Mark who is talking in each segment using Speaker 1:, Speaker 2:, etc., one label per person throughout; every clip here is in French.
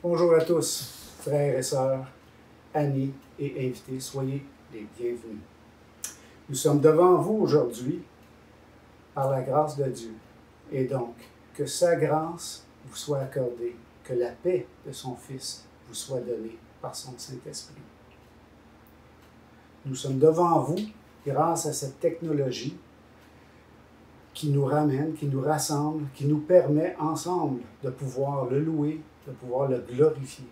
Speaker 1: Bonjour à tous, frères et sœurs, amis et invités, soyez les bienvenus. Nous sommes devant vous aujourd'hui par la grâce de Dieu. Et donc, que sa grâce vous soit accordée, que la paix de son Fils vous soit donnée par son Saint-Esprit. Nous sommes devant vous grâce à cette technologie qui nous ramène, qui nous rassemble, qui nous permet ensemble de pouvoir le louer, de pouvoir le glorifier.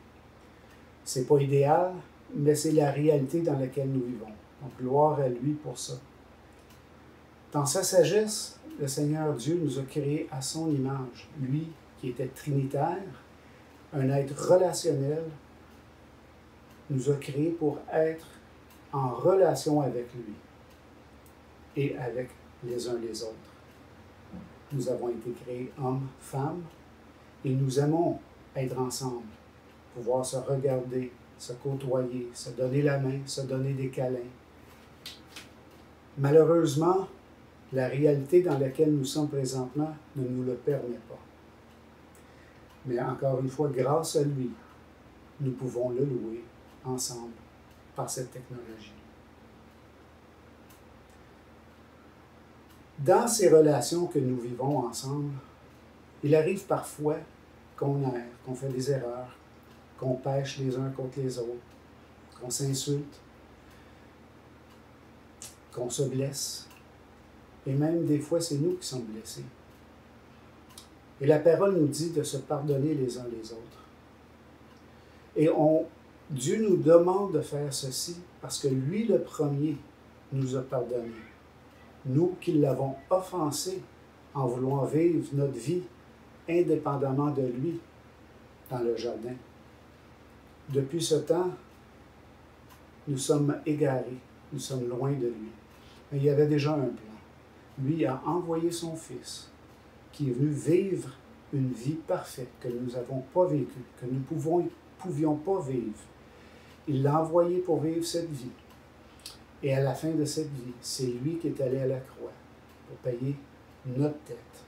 Speaker 1: C'est pas idéal, mais c'est la réalité dans laquelle nous vivons. Donc, gloire à lui pour ça. Dans sa sagesse, le Seigneur Dieu nous a créés à son image. Lui qui était trinitaire, un être relationnel, nous a créés pour être en relation avec lui et avec les uns les autres. Nous avons été créés hommes, femmes, et nous aimons être ensemble, pouvoir se regarder, se côtoyer, se donner la main, se donner des câlins. Malheureusement, la réalité dans laquelle nous sommes présentement ne nous le permet pas. Mais encore une fois, grâce à lui, nous pouvons le louer ensemble par cette technologie. Dans ces relations que nous vivons ensemble, il arrive parfois qu'on erre, qu'on fait des erreurs, qu'on pêche les uns contre les autres, qu'on s'insulte, qu'on se blesse. Et même des fois, c'est nous qui sommes blessés. Et la parole nous dit de se pardonner les uns les autres. Et Dieu nous demande de faire ceci parce que lui, le premier, nous a pardonné. Nous qui l'avons offensé en voulant vivre notre vie indépendamment de lui dans le jardin. Depuis ce temps, nous sommes égarés, nous sommes loin de lui. Mais il y avait déjà un plan. Lui a envoyé son Fils, qui est venu vivre une vie parfaite que nous n'avons pas vécue, que nous ne pouvions pas vivre. Il l'a envoyé pour vivre cette vie. Et à la fin de cette vie, c'est lui qui est allé à la croix pour payer notre dette.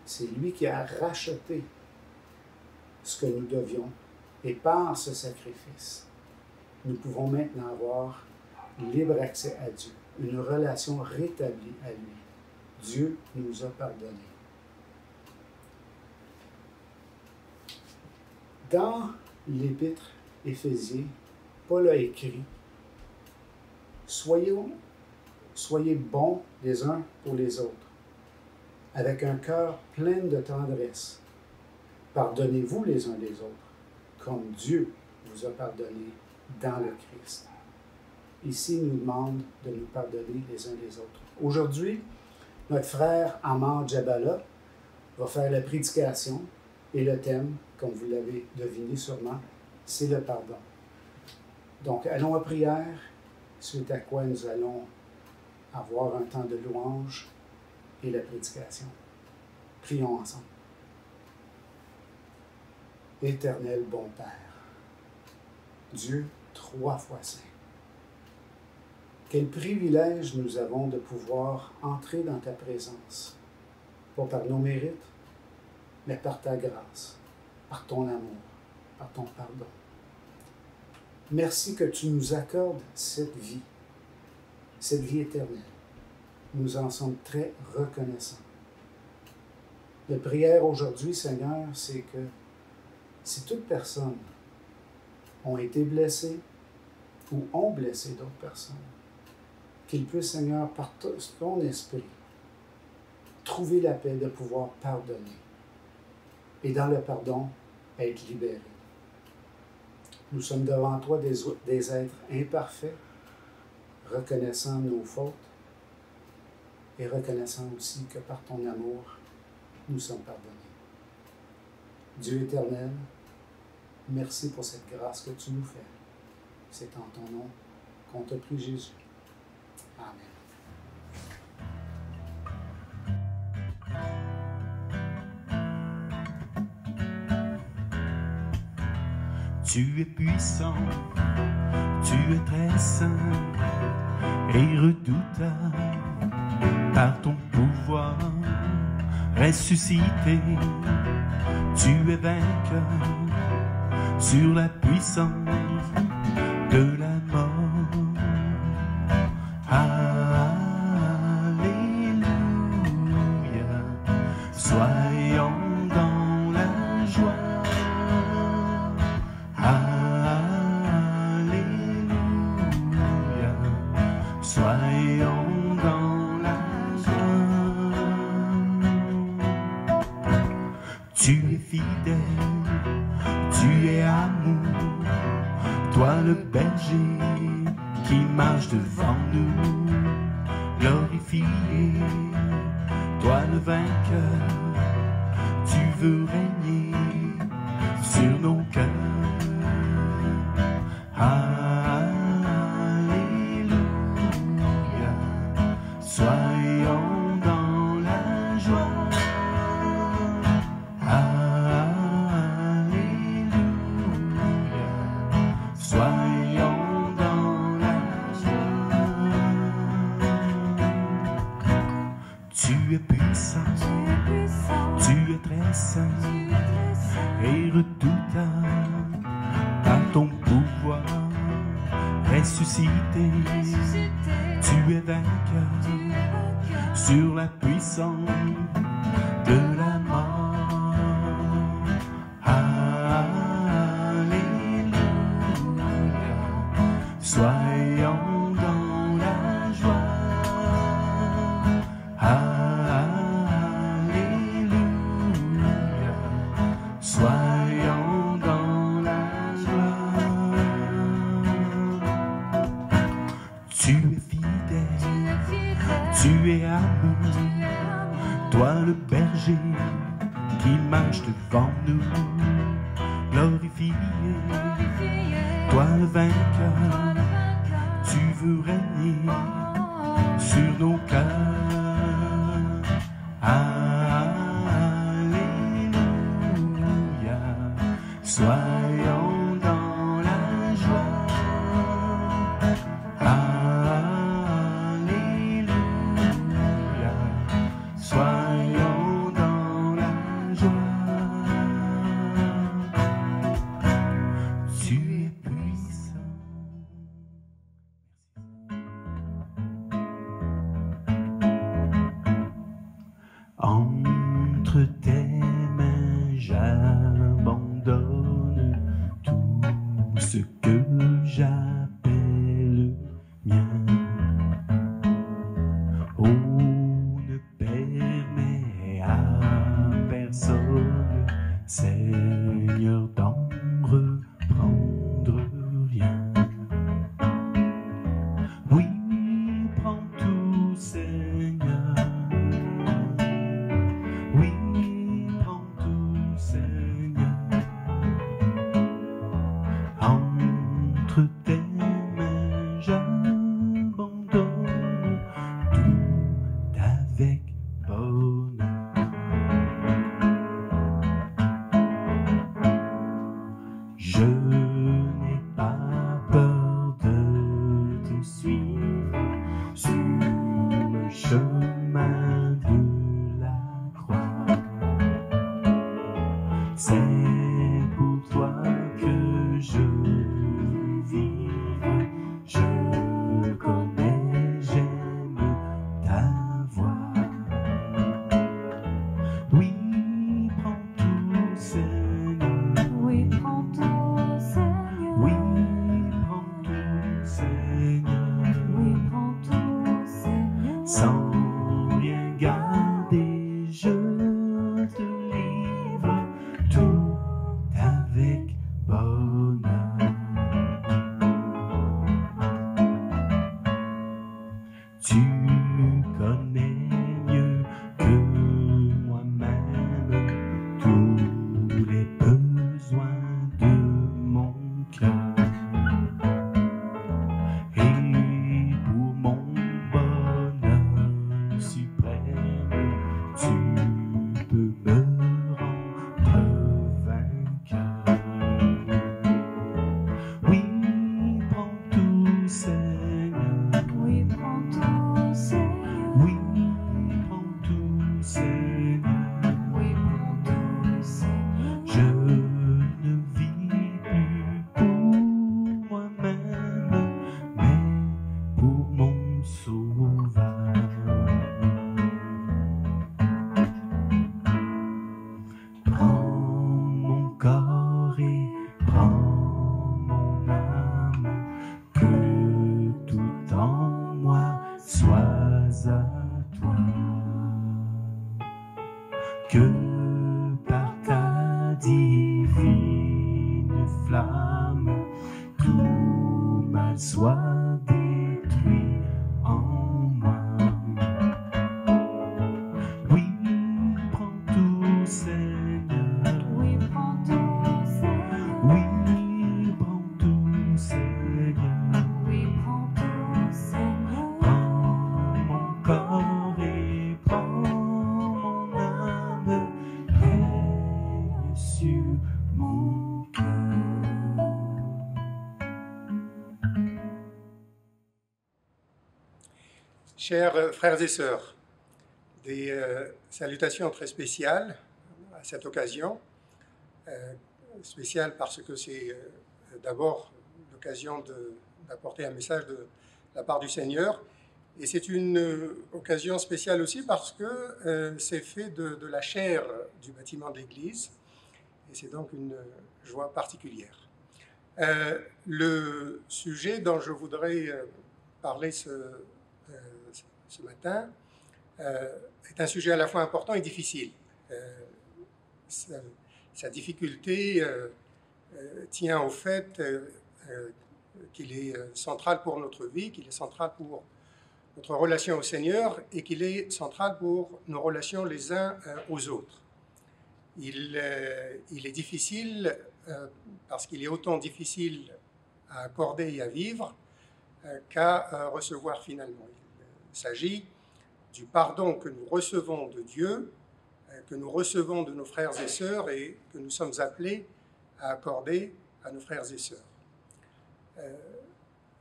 Speaker 1: C'est lui qui a racheté ce que nous devions. Et par ce sacrifice, nous pouvons maintenant avoir libre accès à Dieu, une relation rétablie à lui. Dieu nous a pardonné. Dans l'Épître Éphésiens, Paul a écrit « Soyez bons les uns pour les autres, avec un cœur plein de tendresse. Pardonnez-vous les uns les autres, comme Dieu vous a pardonné dans le Christ. » Ici, il nous demande de nous pardonner les uns les autres. Aujourd'hui, notre frère Amar Djabala va faire la prédication et le thème, comme vous l'avez deviné sûrement, c'est le pardon. Donc, allons à prière, suite à quoi nous allons avoir un temps de louange et la prédication. Prions ensemble. Éternel bon Père, Dieu 3 fois saint, quel privilège nous avons de pouvoir entrer dans ta présence, pas par nos mérites, mais par ta grâce, par ton amour, par ton pardon. Merci que tu nous accordes cette vie éternelle. Nous en sommes très reconnaissants. La prière aujourd'hui, Seigneur, c'est que si toute personne ont été blessées ou ont blessé d'autres personnes, qu'il puisse, Seigneur, par ton esprit, trouver la paix de pouvoir pardonner et dans le pardon, être libérés. Nous sommes devant toi des êtres imparfaits, reconnaissant nos fautes et reconnaissant aussi que par ton amour, nous sommes pardonnés. Dieu éternel, merci pour cette grâce que tu nous fais. C'est en ton nom qu'on te prie, Jésus. Amen.
Speaker 2: Tu es puissant, tu es très saint et redoutable par ton pouvoir ressuscité. Tu es vainqueur, sur la puissance de la mort. Alléluia, soyons dans la joie. Alléluia, soyons dans la joie. Tu es fidèle, tu es amour, toi le berger qui marche devant nous, glorifié, toi le vainqueur, tu veux régner sur nos cœurs. Alléluia, soyons dans la joie. Alléluia, soyons dans la joie. Tu es puissant, tu es très saint et redoutable par ton pouvoir ressuscité. Tu es vainqueur sur la puissance de la mort. Alléluia, soyons dans la joie. Alléluia, soyons dans la joie. Tu es fidèle, tu es amour, toi le berger qui marche devant nous, glorifié, toi le vainqueur, tu veux régner sur nos cœurs. Alléluia, soyons dans la joie. Alléluia, soyons dans la joie. Tu es puissant. Entre tes mains, j'abandonne tout ce que j'appelle mien. Oh, ne permets à personne, Seigneur, d'en reprendre rien. Oui, prends tout, Seigneur. Oui, prends tout, Seigneur. Entre tes mains, j'abandonne tout avec bonheur. Je n'ai pas peur de te suivre sur le chemin de la croix. C'est pour toi que je vive, je connais, j'aime ta voix. Oui, prends tout, Seigneur.
Speaker 3: Oui, prends tout, Seigneur.
Speaker 2: Oui, prends tout, Seigneur.
Speaker 3: Oui, prends tout, Seigneur.
Speaker 2: Sans rien garder, je te livre tout avec bonheur. Tu connais mieux que moi-même tous les besoins de mon cœur. Et pour mon bonheur suprême, tu peux me rendre vainqueur. Oui, prends tout, Seigneur.
Speaker 3: Oui, prends tout,
Speaker 4: Chers frères et sœurs, des salutations très spéciales à cette occasion, spéciales parce que c'est d'abord l'occasion d'apporter un message de la part du Seigneur, et c'est une occasion spéciale aussi parce que c'est fait de la chair du bâtiment de l'Église, et c'est donc une joie particulière. Le sujet dont je voudrais parler ce matin est un sujet à la fois important et difficile. Sa difficulté tient au fait qu'il est central pour notre vie, qu'il est central pour notre relation au Seigneur et qu'il est central pour nos relations les uns aux autres. Il est difficile parce qu'il est autant difficile à accorder et à vivre qu'à recevoir finalement. Il s'agit du pardon que nous recevons de Dieu, que nous recevons de nos frères et sœurs et que nous sommes appelés à accorder à nos frères et sœurs.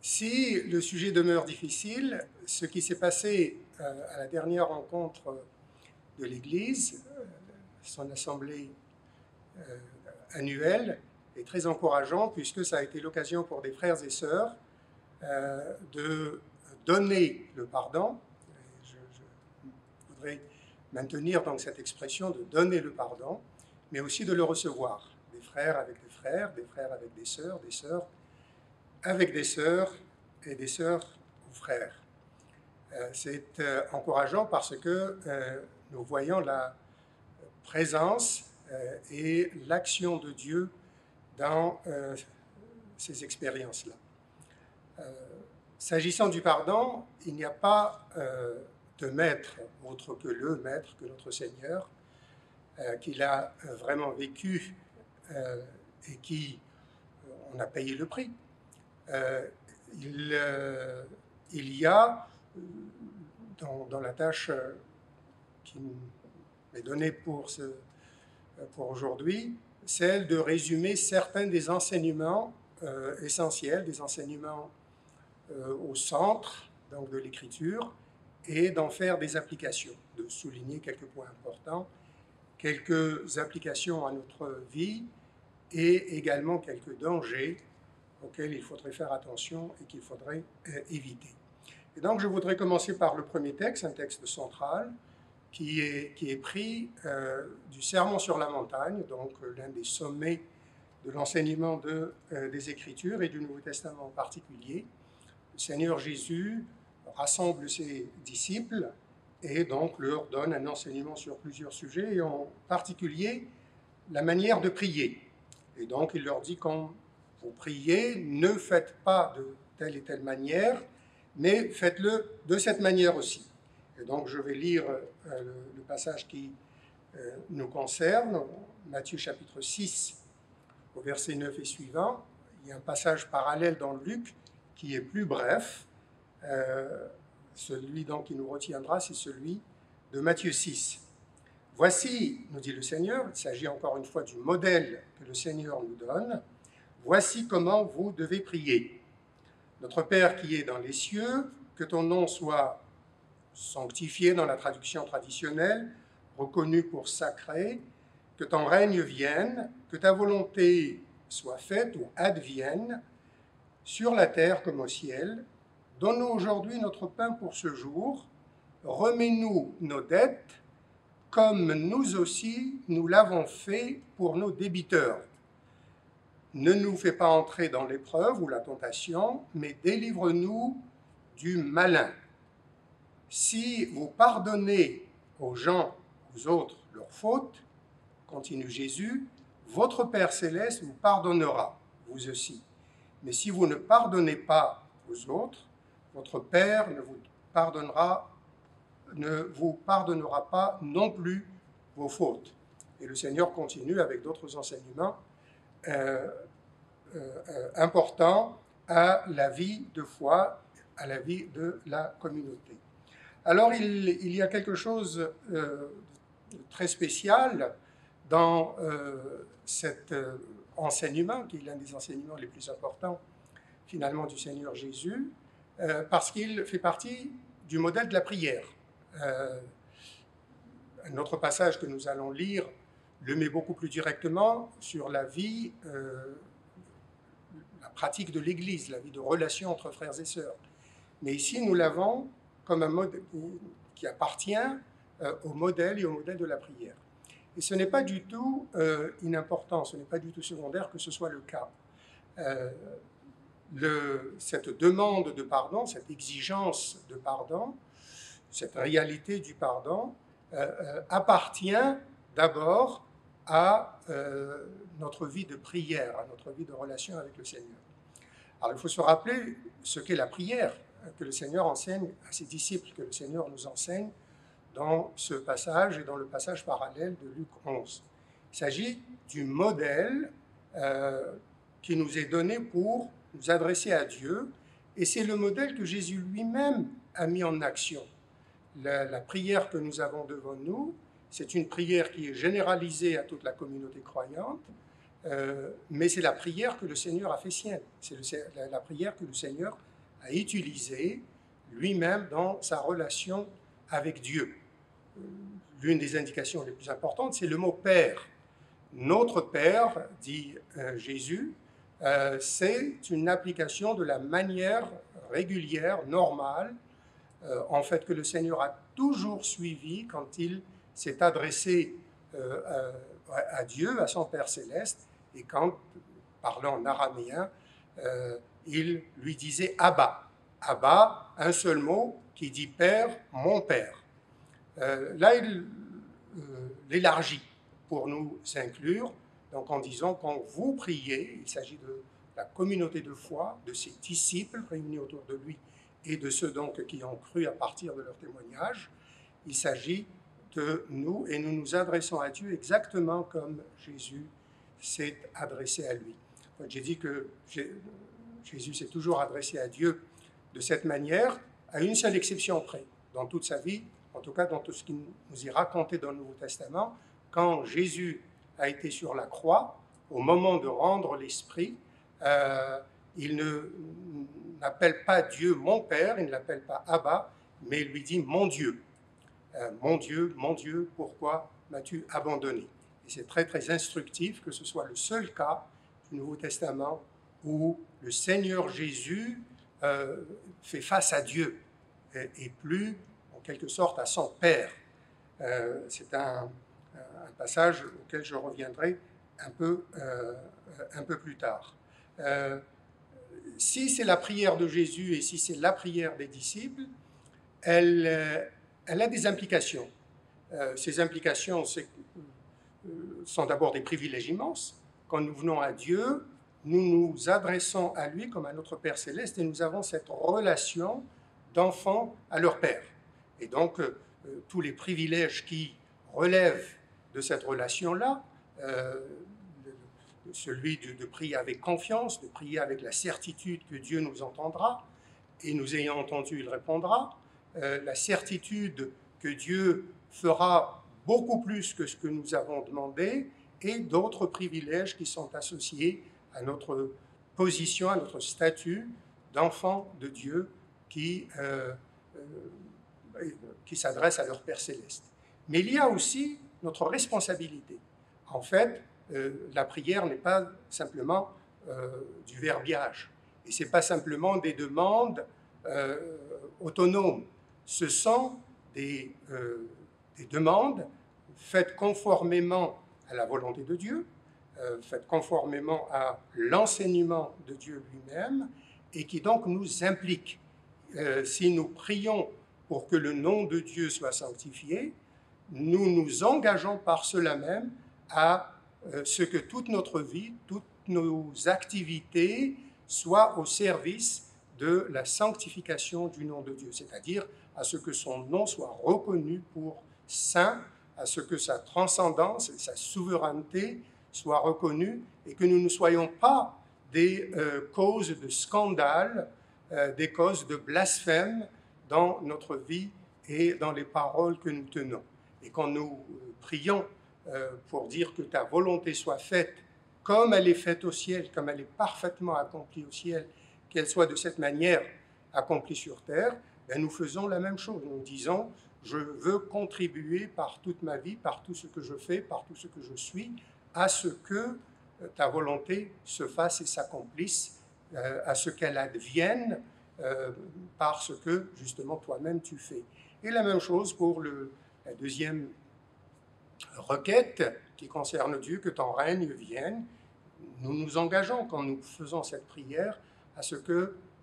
Speaker 4: Si le sujet demeure difficile, ce qui s'est passé à la dernière rencontre de l'Église, son assemblée annuelle, est très encourageant puisque ça a été l'occasion pour des frères et sœurs de donner le pardon. Je voudrais maintenir donc cette expression de donner le pardon, mais aussi de le recevoir. Des frères avec des frères avec des sœurs avec des sœurs et des sœurs aux frères. C'est encourageant parce que nous voyons la présence et l'action de Dieu dans ces expériences-là. S'agissant du pardon, il n'y a pas de maître autre que le maître, que notre Seigneur, qui l'a vraiment vécu et qui on a payé le prix. Il y a dans la tâche qui m'est donnée pour aujourd'hui, celle de résumer certains des enseignements essentiels, des enseignements au centre donc de l'Écriture, et d'en faire des applications, de souligner quelques points importants, quelques applications à notre vie et également quelques dangers auxquels il faudrait faire attention et qu'il faudrait éviter. Et donc je voudrais commencer par le premier texte, un texte central, qui est pris du Sermon sur la montagne, donc l'un des sommets de l'enseignement des Écritures et du Nouveau Testament en particulier. Le Seigneur Jésus rassemble ses disciples et donc leur donne un enseignement sur plusieurs sujets, et en particulier la manière de prier. Et donc il leur dit, quand vous priez, ne faites pas de telle et telle manière, mais faites-le de cette manière aussi. Et donc je vais lire le passage qui nous concerne, Matthieu chapitre 6, au verset 9 et suivant. Il y a un passage parallèle dans Luc qui est plus bref. Celui donc qui nous retiendra, c'est celui de Matthieu 6. Voici, nous dit le Seigneur, il s'agit encore une fois du modèle que le Seigneur nous donne. Voici comment vous devez prier. Notre Père qui est dans les cieux, que ton nom soit sanctifié dans la traduction traditionnelle, reconnu pour sacré, que ton règne vienne, que ta volonté soit faite ou advienne, sur la terre comme au ciel. Donne-nous aujourd'hui notre pain pour ce jour. Remets-nous nos dettes, comme nous aussi nous l'avons fait pour nos débiteurs. Ne nous fais pas entrer dans l'épreuve ou la tentation, mais délivre-nous du malin. Si vous pardonnez aux gens, aux autres, leurs fautes, continue Jésus, votre Père céleste vous pardonnera, vous aussi. Mais si vous ne pardonnez pas aux autres, votre Père ne vous pardonnera pas non plus vos fautes. Et le Seigneur continue avec d'autres enseignements importants à la vie de foi, à la vie de la communauté. Alors il y a quelque chose de très spécial dans cet enseignement, qui est l'un des enseignements les plus importants finalement du Seigneur Jésus, parce qu'il fait partie du modèle de la prière. Un autre passage que nous allons lire le met beaucoup plus directement sur la vie, la pratique de l'Église, la vie de relation entre frères et sœurs. Mais ici, nous l'avons comme un modèle qui appartient au modèle et au modèle de la prière. Et ce n'est pas du tout inimportant, ce n'est pas du tout secondaire que ce soit le cas. Cette demande de pardon, cette exigence de pardon, cette réalité du pardon appartient d'abord à notre vie de prière, à notre vie de relation avec le Seigneur. Alors il faut se rappeler ce qu'est la prière que le Seigneur enseigne à ses disciples, que le Seigneur nous enseigne dans ce passage et dans le passage parallèle de Luc 11. Il s'agit du modèle qui nous est donné pour nous adresser à Dieu, et c'est le modèle que Jésus lui-même a mis en action. La prière que nous avons devant nous, c'est une prière qui est généralisée à toute la communauté croyante, mais c'est la prière que le Seigneur a fait sienne. C'est la prière que le Seigneur a utilisée lui-même dans sa relation avec Dieu. L'une des indications les plus importantes, c'est le mot « Père ». Notre Père, dit Jésus, c'est une application de la manière régulière, normale, en fait, que le Seigneur a toujours suivi quand il s'est adressé à Dieu, à son Père céleste, et quand, parlant en araméen, il lui disait « Abba ». Abba, un seul mot qui dit « Père, mon Père ». Là, il l'élargit pour nous inclure, donc en disant quand vous priez, il s'agit de la communauté de foi, de ses disciples réunis autour de lui et de ceux donc qui ont cru à partir de leur témoignage, il s'agit de nous et nous nous adressons à Dieu exactement comme Jésus s'est adressé à lui. J'ai dit que Jésus s'est toujours adressé à Dieu de cette manière, à une seule exception près, dans toute sa vie, en tout cas dans tout ce qui nous est raconté dans le Nouveau Testament, quand Jésus a été sur la croix, au moment de rendre l'Esprit, il n'appelle pas Dieu mon Père, il ne l'appelle pas Abba, mais il lui dit mon Dieu. Mon Dieu, pourquoi m'as-tu abandonné? Et c'est très très instructif que ce soit le seul cas du Nouveau Testament où le Seigneur Jésus fait face à Dieu et plus en quelque sorte à son Père. C'est un passage auquel je reviendrai un peu plus tard. Si c'est la prière de Jésus et si c'est la prière des disciples, elle a des implications. Ces implications sont d'abord des privilèges immenses. Quand nous venons à Dieu, nous nous adressons à lui comme à notre Père céleste et nous avons cette relation d'enfants à leur Père. Et donc, tous les privilèges qui relèvent de cette relation-là, celui de prier avec confiance, de prier avec la certitude que Dieu nous entendra, et nous ayant entendu, il répondra, la certitude que Dieu fera beaucoup plus que ce que nous avons demandé, et d'autres privilèges qui sont associés à notre position, à notre statut d'enfant de Dieu qui s'adresse à leur Père céleste. Mais il y a aussi notre responsabilité. En fait, la prière n'est pas simplement du verbiage, et ce n'est pas simplement des demandes autonomes. Ce sont des demandes faites conformément à la volonté de Dieu, faites conformément à l'enseignement de Dieu lui-même, et qui donc nous impliquent. Si nous prions pour que le nom de Dieu soit sanctifié, nous nous engageons par cela même à ce que toute notre vie, toutes nos activités soient au service de la sanctification du nom de Dieu, c'est-à-dire à ce que son nom soit reconnu pour saint, à ce que sa transcendance et sa souveraineté soient reconnues et que nous ne soyons pas des causes de scandale, des causes de blasphème dans notre vie et dans les paroles que nous tenons. Et quand nous prions pour dire que ta volonté soit faite comme elle est faite au ciel, comme elle est parfaitement accomplie au ciel, qu'elle soit de cette manière accomplie sur terre, ben, nous faisons la même chose. Nous disons, je veux contribuer par toute ma vie, par tout ce que je fais, par tout ce que je suis, à ce que ta volonté se fasse et s'accomplisse, à ce qu'elle advienne par ce que justement toi-même tu fais. Et la même chose pour la deuxième requête qui concerne Dieu, que ton règne vienne. Nous nous engageons quand nous faisons cette prière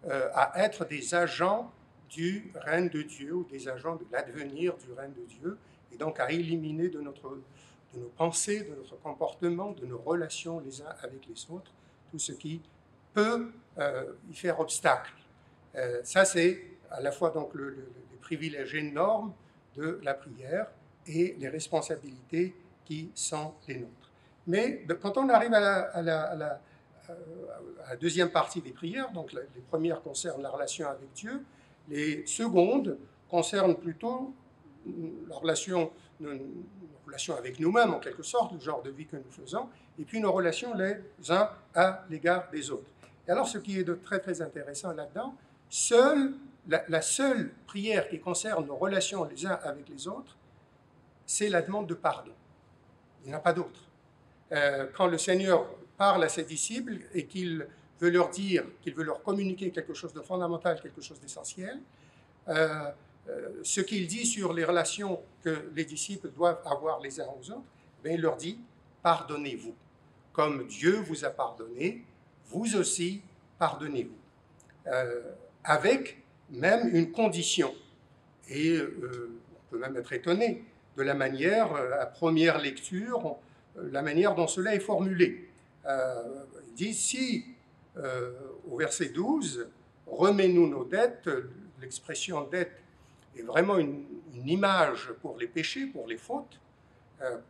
Speaker 4: à être des agents du règne de Dieu ou des agents de l'advenir du règne de Dieu, et donc à éliminer de nos pensées, de notre comportement, de nos relations les uns avec les autres, tout ce qui peut y faire obstacle. Ça, c'est à la fois donc les privilèges énormes de la prière et les responsabilités qui sont les nôtres. Mais quand on arrive à la deuxième partie des prières, donc les premières concernent la relation avec Dieu, les secondes concernent plutôt la relation avec nous-mêmes, en quelque sorte, le genre de vie que nous faisons, et puis nos relations les uns à l'égard des autres. Et alors, ce qui est de très, très intéressant là-dedans, la seule prière qui concerne nos relations les uns avec les autres, c'est la demande de pardon. Il n'y en a pas d'autre. Quand le Seigneur parle à ses disciples et qu'il veut leur dire, qu'il veut leur communiquer quelque chose de fondamental, quelque chose d'essentiel, ce qu'il dit sur les relations que les disciples doivent avoir les uns aux autres, bien, il leur dit « pardonnez-vous ». Comme Dieu vous a pardonné, vous aussi pardonnez-vous. Avec même une condition. Et on peut même être étonné de la manière, à première lecture, la manière dont cela est formulé. Il dit, si, au verset 12, « remets-nous nos dettes », l'expression « dette » est vraiment une image pour les péchés, pour les fautes,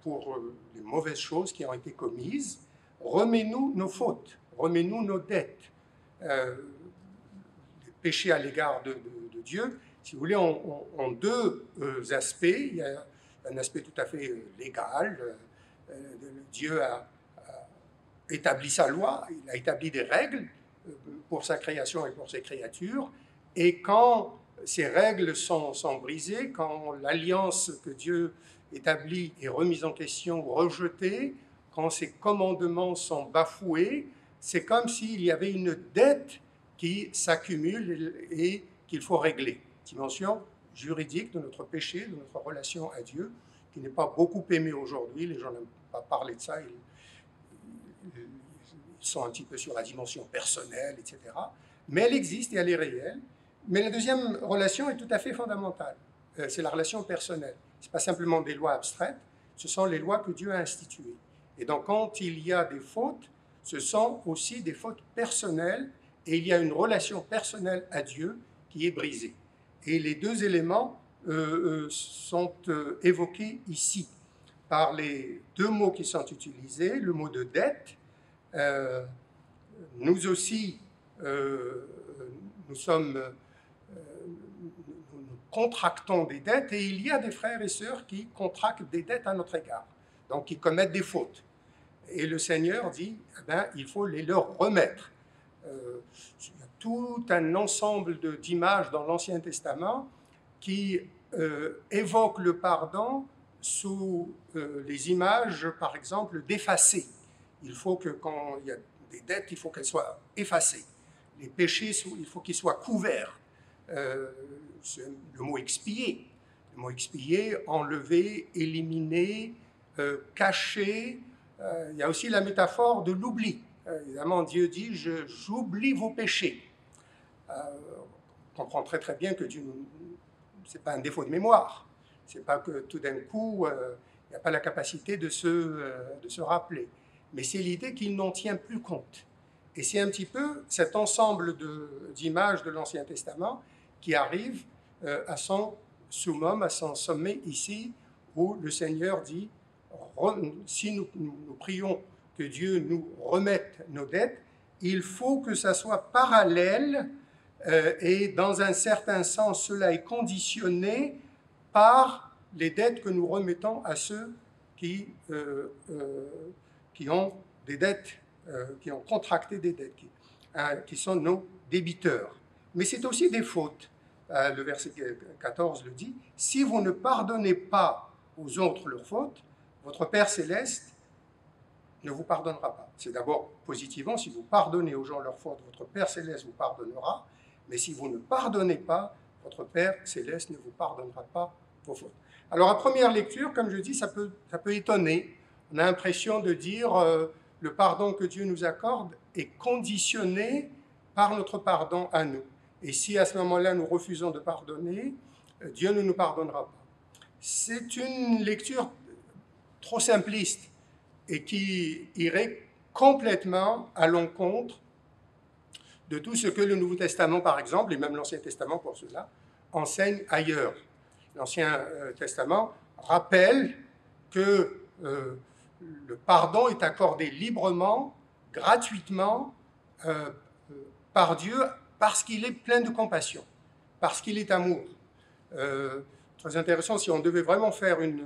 Speaker 4: pour les mauvaises choses qui ont été commises. « Remets-nous nos fautes, remets-nous nos dettes ». Les péchés à l'égard de Dieu, si vous voulez, ont deux aspects. Il y a un aspect tout à fait légal. Dieu a établi sa loi, il a établi des règles pour sa création et pour ses créatures. Et quand ces règles sont brisées, quand l'alliance que Dieu établit est remise en question ou rejetée, quand ses commandements sont bafoués, c'est comme s'il y avait une dette qui s'accumule et qu'il faut régler. Dimension juridique de notre péché, de notre relation à Dieu, qui n'est pas beaucoup aimée aujourd'hui. Les gens n'aiment pas parler de ça. Ils sont un petit peu sur la dimension personnelle, etc. Mais elle existe et elle est réelle. Mais la deuxième relation est tout à fait fondamentale. C'est la relation personnelle. Ce n'est pas simplement des lois abstraites, ce sont les lois que Dieu a instituées. Et donc, quand il y a des fautes, ce sont aussi des fautes personnelles, et il y a une relation personnelle à Dieu qui est brisée. Et les deux éléments sont évoqués ici par les deux mots qui sont utilisés, le mot de dette. Nous aussi, nous contractons des dettes, et il y a des frères et sœurs qui contractent des dettes à notre égard, donc qui commettent des fautes. Et le Seigneur dit, eh bien, il faut les leur remettre. Il y a tout un ensemble d'images dans l'Ancien Testament qui évoquent le pardon sous les images, par exemple, d'effacer. Il faut que quand il y a des dettes, il faut qu'elles soient effacées. Les péchés, il faut qu'ils soient couverts. C'est le mot expier. Le mot expier, enlever, éliminer, cacher. Il y a aussi la métaphore de l'oubli. Évidemment, Dieu dit « j'oublie vos péchés ». On comprend très très bien que Dieu, ce n'est pas un défaut de mémoire. Ce n'est pas que tout d'un coup, il n'y a pas la capacité de se rappeler. Mais c'est l'idée qu'il n'en tient plus compte. Et c'est un petit peu cet ensemble d'images de l'Ancien Testament qui arrive à son summum, à son sommet ici, où le Seigneur dit si nous prions que Dieu nous remette nos dettes, il faut que ça soit parallèle et dans un certain sens, cela est conditionné par les dettes que nous remettons à ceux qui ont des dettes, qui ont contracté des dettes, qui sont nos débiteurs. Mais c'est aussi des fautes. le verset 14 le dit, « Si vous ne pardonnez pas aux autres leurs fautes, votre Père céleste ne vous pardonnera pas. » C'est d'abord positivement, si vous pardonnez aux gens leurs fautes, votre Père céleste vous pardonnera, mais si vous ne pardonnez pas, votre Père céleste ne vous pardonnera pas vos fautes. Alors à première lecture, comme je dis, ça peut étonner. On a l'impression de dire le pardon que Dieu nous accorde est conditionné par notre pardon à nous. Et si à ce moment-là nous refusons de pardonner, Dieu ne nous pardonnera pas. C'est une lecture trop simpliste et qui irait complètement à l'encontre de tout ce que le Nouveau Testament, par exemple, et même l'Ancien Testament pour cela, enseigne ailleurs. L'Ancien Testament rappelle que le pardon est accordé librement, gratuitement, par Dieu, parce qu'il est plein de compassion, parce qu'il est amour. Très intéressant, si on devait vraiment faire une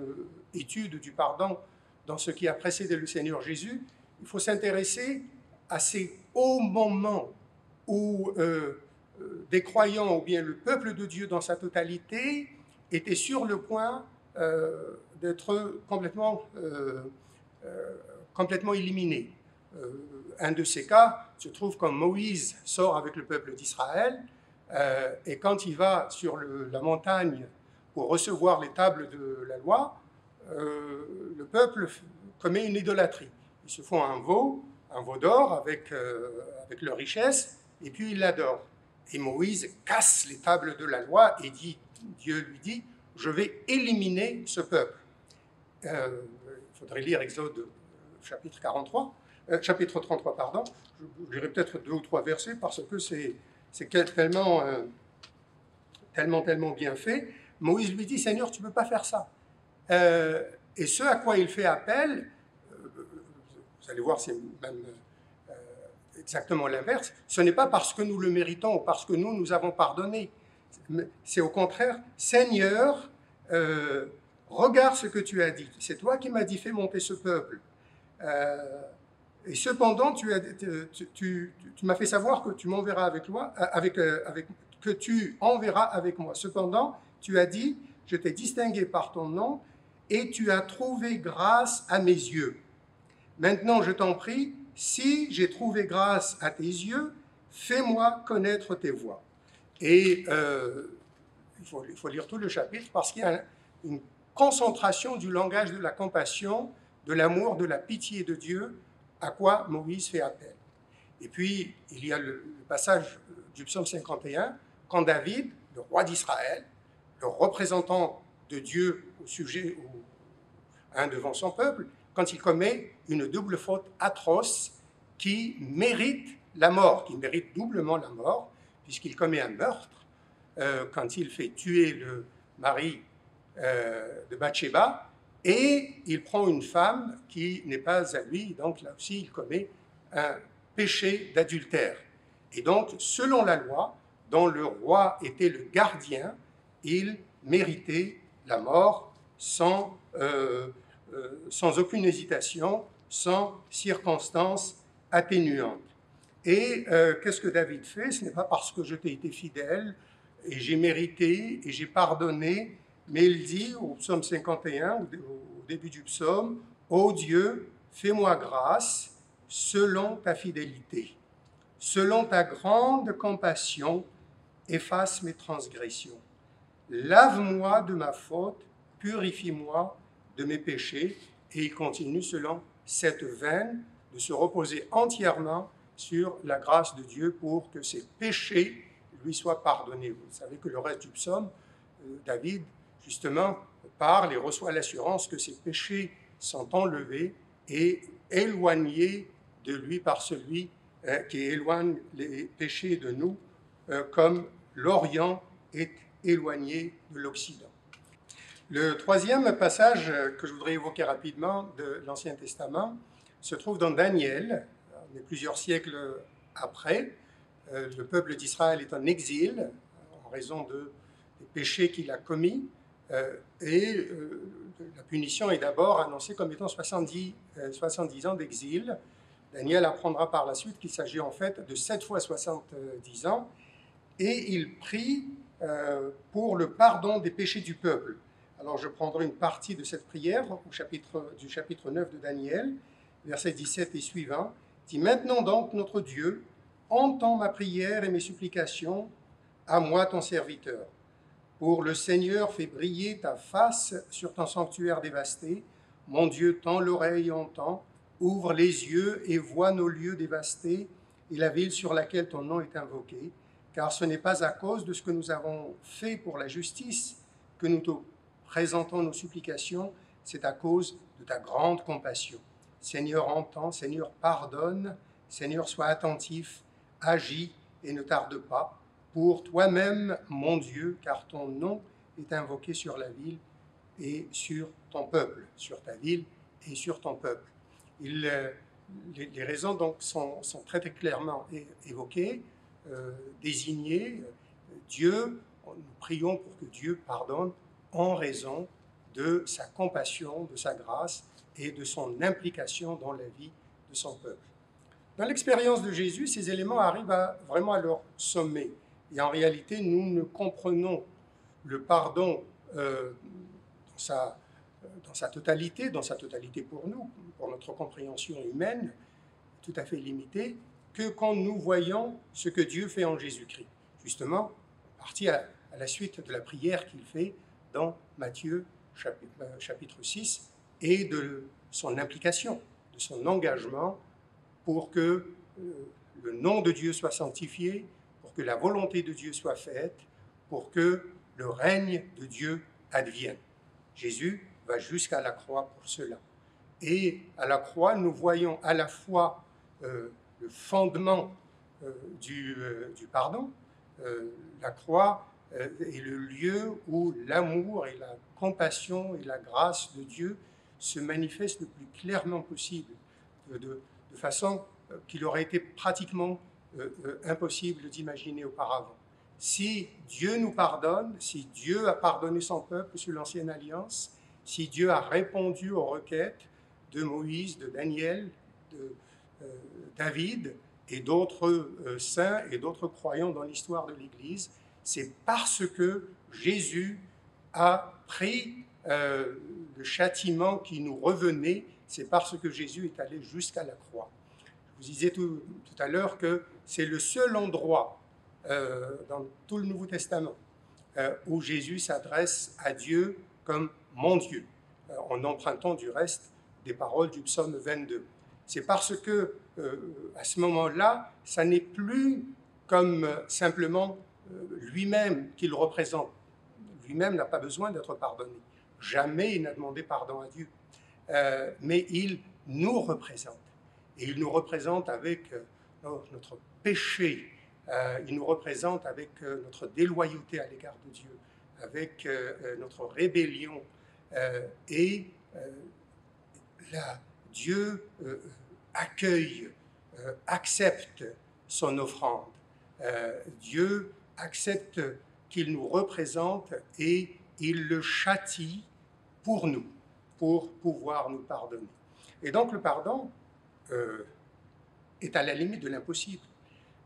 Speaker 4: étude du pardon dans ce qui a précédé le Seigneur Jésus, il faut s'intéresser à ces hauts moments où des croyants ou bien le peuple de Dieu dans sa totalité était sur le point d'être complètement éliminé. Un de ces cas se trouve quand Moïse sort avec le peuple d'Israël et quand il va sur la montagne pour recevoir les tables de la loi, le peuple commet une idolâtrie. Ils se font un veau d'or avec leur richesse, et puis ils l'adorent. Et Moïse casse les tables de la loi et Dieu lui dit, je vais éliminer ce peuple. Il faudrait lire Exode chapitre 33, pardon. Je lirai peut-être 2 ou 3 versets parce que c'est tellement bien fait. Moïse lui dit, Seigneur, tu ne peux pas faire ça. Et ce à quoi il fait appel, vous allez voir, c'est même exactement l'inverse, ce n'est pas parce que nous le méritons ou parce que nous avons pardonné. C'est au contraire, Seigneur, regarde ce que tu as dit. C'est toi qui m'as dit, fais monter ce peuple. Et cependant, tu m'as fait savoir que tu m'enverras avec moi, que tu enverras avec moi. Cependant, tu as dit, je t'ai distingué par ton nom et tu as trouvé grâce à mes yeux. Maintenant, je t'en prie, si j'ai trouvé grâce à tes yeux, fais-moi connaître tes voies. Et il faut lire tout le chapitre parce qu'il y a une concentration du langage de la compassion, de l'amour, de la pitié de Dieu, à quoi Moïse fait appel. Et puis, il y a le passage du psaume 51, quand David, le roi d'Israël, le représentant de Dieu devant son peuple, quand il commet une double faute atroce qui mérite la mort, qui mérite doublement la mort, puisqu'il commet un meurtre quand il fait tuer le mari de Bathsheba, et il prend une femme qui n'est pas à lui, donc là aussi il commet un péché d'adultère. Et donc, selon la loi, dont le roi était le gardien, il méritait la mort sans aucune hésitation, sans circonstance atténuante. Et qu'est-ce que David fait? Ce n'est pas parce que je t'ai été fidèle et j'ai mérité et j'ai pardonné, mais il dit au psaume 51, au début du psaume, « Ô Dieu, fais-moi grâce selon ta fidélité. Selon ta grande compassion, efface mes transgressions. Lave-moi de ma faute, purifie-moi de mes péchés. » Et il continue selon cette veine de se reposer entièrement sur la grâce de Dieu pour que ses péchés lui soient pardonnés. Vous savez que le reste du psaume, David, justement, parle et reçoit l'assurance que ses péchés sont enlevés et éloignés de lui par celui qui éloigne les péchés de nous, comme l'Orient est éloigné de l'Occident. Le troisième passage que je voudrais évoquer rapidement de l'Ancien Testament se trouve dans Daniel. On est plusieurs siècles après. Le peuple d'Israël est en exil en raison des péchés qu'il a commis. Et la punition est d'abord annoncée comme étant 70 ans d'exil. Daniel apprendra par la suite qu'il s'agit en fait de 7 fois 70 ans. Et il prie pour le pardon des péchés du peuple. Alors je prendrai une partie de cette prière du chapitre 9 de Daniel, versets 17 et suivants, dit « Maintenant donc, notre Dieu, entends ma prière et mes supplications, à moi ton serviteur. Pour le Seigneur, fais briller ta face sur ton sanctuaire dévasté. Mon Dieu, tends l'oreille et entends, ouvre les yeux et vois nos lieux dévastés et la ville sur laquelle ton nom est invoqué. Car ce n'est pas à cause de ce que nous avons fait pour la justice que nous te présentons nos supplications, c'est à cause de ta grande compassion. Seigneur, entends, Seigneur, pardonne, Seigneur, sois attentif, agis et ne tarde pas. Pour toi-même, mon Dieu, car ton nom est invoqué sur la ville et sur ton peuple, sur ta ville et sur ton peuple. Les raisons donc sont très clairement évoquées, désignées. Dieu, nous prions pour que Dieu pardonne en raison de sa compassion, de sa grâce et de son implication dans la vie de son peuple. Dans l'expérience de Jésus, ces éléments arrivent vraiment à leur sommet. Et en réalité, nous ne comprenons le pardon dans sa totalité pour nous, pour notre compréhension humaine, tout à fait limitée, que quand nous voyons ce que Dieu fait en Jésus-Christ. Justement, partie à la suite de la prière qu'il fait dans Matthieu chapitre 6 et de son implication, de son engagement pour que le nom de Dieu soit sanctifié, pour que la volonté de Dieu soit faite, pour que le règne de Dieu advienne. Jésus va jusqu'à la croix pour cela. Et à la croix, nous voyons à la fois le fondement du pardon. La croix est le lieu où l'amour et la compassion et la grâce de Dieu se manifestent le plus clairement possible, de façon qu'il aurait été pratiquement impossible d'imaginer auparavant. Si Dieu nous pardonne, si Dieu a pardonné son peuple sous l'Ancienne Alliance, si Dieu a répondu aux requêtes de Moïse, de Daniel, de David et d'autres saints et d'autres croyants dans l'histoire de l'Église, c'est parce que Jésus a pris le châtiment qui nous revenait, c'est parce que Jésus est allé jusqu'à la croix. Je vous disais tout à l'heure que c'est le seul endroit dans tout le Nouveau Testament où Jésus s'adresse à Dieu comme « mon Dieu », en empruntant du reste des paroles du psaume 22. C'est parce que, à ce moment-là, ça n'est plus comme simplement lui-même qu'il représente. Lui-même n'a pas besoin d'être pardonné. Jamais il n'a demandé pardon à Dieu. Mais il nous représente. Et il nous représente avec notre péché. Il nous représente avec notre déloyauté à l'égard de Dieu, avec notre rébellion. Dieu accueille, accepte son offrande. Dieu accepte qu'il nous représente et il le châtie pour nous, pour pouvoir nous pardonner. Et donc le pardon est à la limite de l'impossible,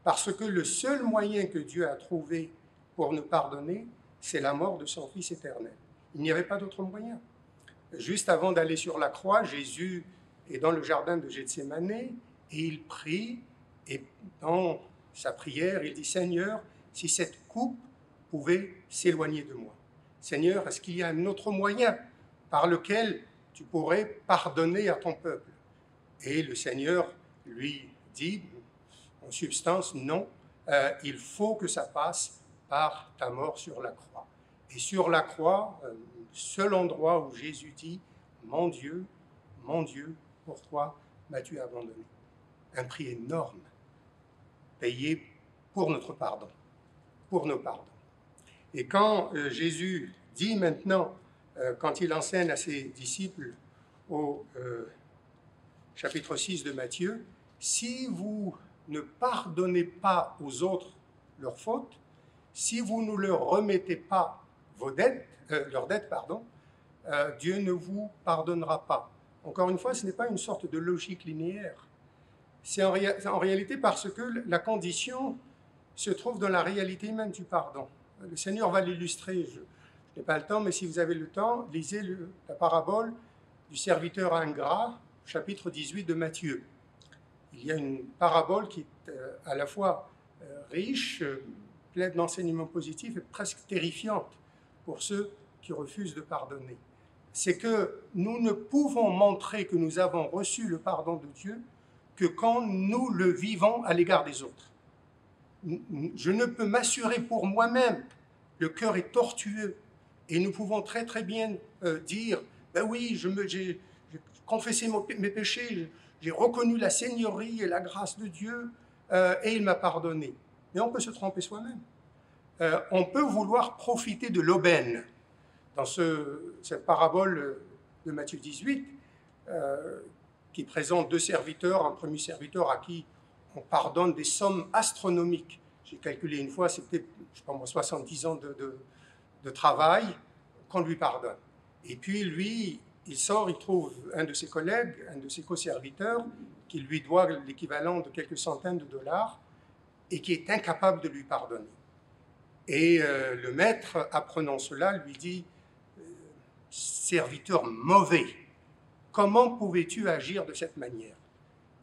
Speaker 4: parce que le seul moyen que Dieu a trouvé pour nous pardonner, c'est la mort de son Fils éternel. Il n'y avait pas d'autre moyen. Juste avant d'aller sur la croix, Jésus est dans le jardin de Gethsémane et il prie, et dans sa prière, il dit « Seigneur, si cette coupe pouvait s'éloigner de moi. Seigneur, est-ce qu'il y a un autre moyen par lequel tu pourrais pardonner à ton peuple ?» Et le Seigneur lui dit, en substance, non, il faut que ça passe par ta mort sur la croix. Et sur la croix, seul endroit où Jésus dit, mon Dieu, pourquoi m'as-tu abandonné ?» Un prix énorme payé pour notre pardon, pour nos pardons. Et quand Jésus dit maintenant, quand il enseigne à ses disciples au chapitre 6 de Matthieu, « Si vous ne pardonnez pas aux autres leurs fautes, si vous ne leur remettez pas leurs dettes, Dieu ne vous pardonnera pas. » Encore une fois, ce n'est pas une sorte de logique linéaire. C'est en réalité parce que la condition se trouve dans la réalité même du pardon. Le Seigneur va l'illustrer. Je n'ai pas le temps, mais si vous avez le temps, lisez la parabole du serviteur ingrat, chapitre 18 de Matthieu. Il y a une parabole qui est à la fois riche, pleine d'enseignements positifs et presque terrifiante pour ceux qui refusent de pardonner. C'est que nous ne pouvons montrer que nous avons reçu le pardon de Dieu que quand nous le vivons à l'égard des autres. Je ne peux m'assurer pour moi-même, le cœur est tortueux, et nous pouvons très très bien dire, ben oui, j'ai confessé mes péchés, j'ai reconnu la seigneurie et la grâce de Dieu, et il m'a pardonné. Mais on peut se tromper soi-même. On peut vouloir profiter de l'aubaine. Dans cette parabole de Matthieu 18, qui présente deux serviteurs, un premier serviteur à qui on pardonne des sommes astronomiques. J'ai calculé une fois, c'était, je sais pas moi, 70 ans de travail qu'on lui pardonne. Et puis lui, il sort, il trouve un de ses collègues, un de ses co-serviteurs, qui lui doit l'équivalent de quelques centaines de dollars et qui est incapable de lui pardonner. Et le maître, apprenant cela, lui dit, serviteur mauvais, comment pouvais-tu agir de cette manière?